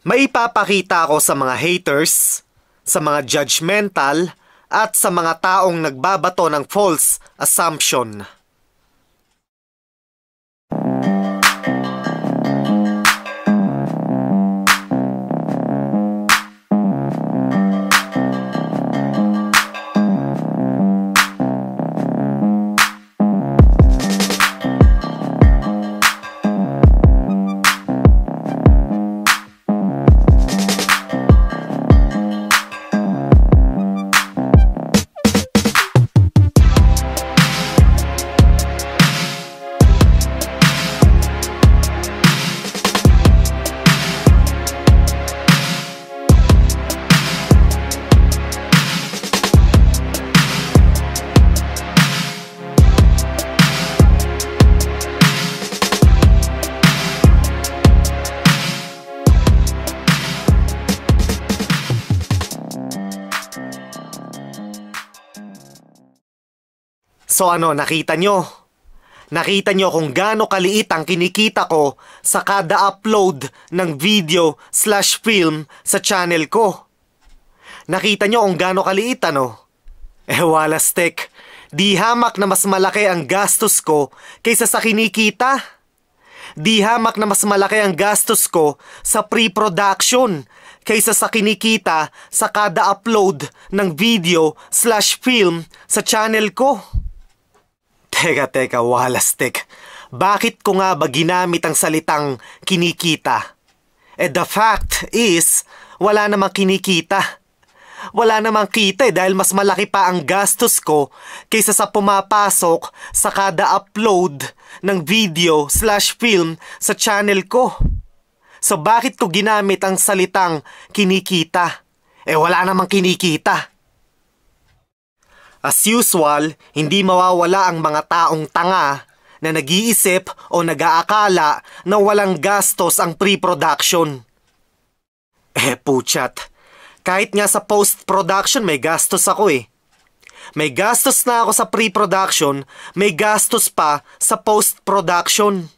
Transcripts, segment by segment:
Maipapakita ko sa mga haters, sa mga judgmental, at sa mga taong nagbabato ng false assumption. So ano, nakita nyo? Nakita nyo kung gaano kaliit ang kinikita ko sa kada upload ng video/film sa channel ko. Nakita nyo kung gaano kaliit, ano? Walas tek, di hamak na mas malaki ang gastos ko kaysa sa kinikita. Di hamak na mas malaki ang gastos ko sa pre-production kaysa sa kinikita sa kada upload ng video/film sa channel ko. Teka, walas tek. Bakit ko nga ba ginamit ang salitang kinikita? The fact is, wala namang kinikita. Wala namang kita dahil mas malaki pa ang gastos ko kaysa sa pumapasok sa kada upload ng video/film sa channel ko. So bakit ko ginamit ang salitang kinikita? Wala namang kinikita. As usual, hindi mawawala ang mga taong tanga na nag-iisip o nag-aakala na walang gastos ang pre-production. Puchat, kahit nga sa post-production may gastos ako . May gastos na ako sa pre-production, may gastos pa sa post-production.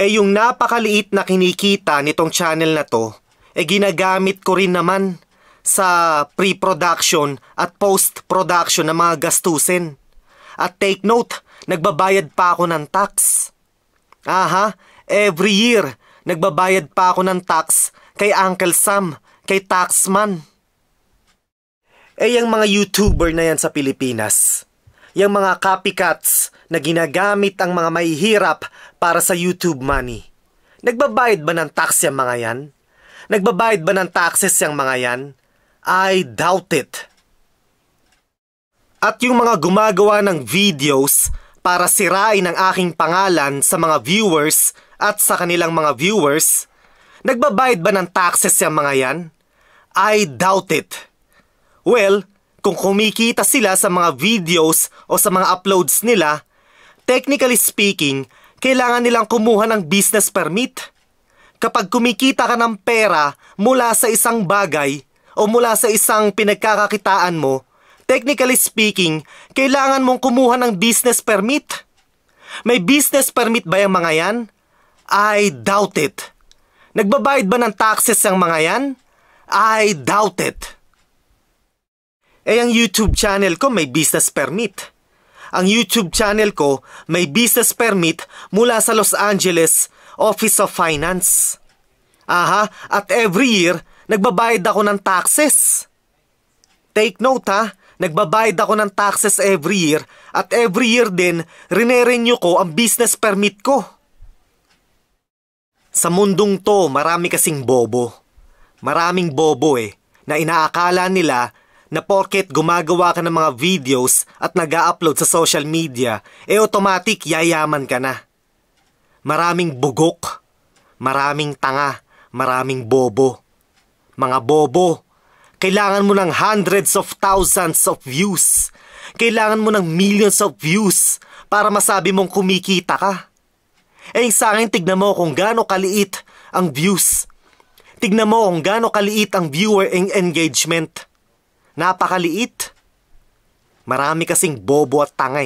Yung napakaliit na kinikita nitong channel na to, ginagamit ko rin naman sa pre-production at post-production ng mga gastusin. At take note, nagbabayad pa ako ng tax. Every year, nagbabayad pa ako ng tax kay Uncle Sam, kay Taxman. Yung mga YouTuber na yan sa Pilipinas, yung mga copycats na ginagamit ang mga mahihirap para sa YouTube money, nagbabayad ba ng tax yung mga yan? Nagbabayad ba ng taxes yung mga yan? I doubt it. At yung mga gumagawa ng videos para sirain ang aking pangalan sa mga viewers at sa kanilang mga viewers, nagbabayad ba ng taxes yung mga yan? I doubt it. Well, kung kumikita sila sa mga videos o sa mga uploads nila, technically speaking, kailangan nilang kumuha ng business permit. Kapag kumikita ka ng pera mula sa isang bagay o mula sa isang pinagkakakitaan mo, technically speaking, kailangan mong kumuha ng business permit. May business permit ba yung mga yan? I doubt it. Nagbabayad ba ng taxes yung mga yan? I doubt it. Ang YouTube channel ko may business permit. Ang YouTube channel ko may business permit mula sa Los Angeles Office of Finance. At every year, nagbabayad ako ng taxes. Take note nagbabayad ako ng taxes every year at every year din, rine-renew ko ang business permit ko. Sa mundong to, marami kasing bobo. Maraming bobo na inaakala nila na porket gumagawa ka ng mga videos at nag-a-upload sa social media, automatic yayaman ka na. Maraming bugok, maraming tanga, maraming bobo. Mga bobo, kailangan mo ng hundreds of thousands of views. Kailangan mo ng millions of views para masabi mong kumikita ka. Sa akin, tignan mo kung gaano kaliit ang views. Tignan mo kung gaano kaliit ang viewer engagement. Napakaliit. Marami kasing bobo at tanga .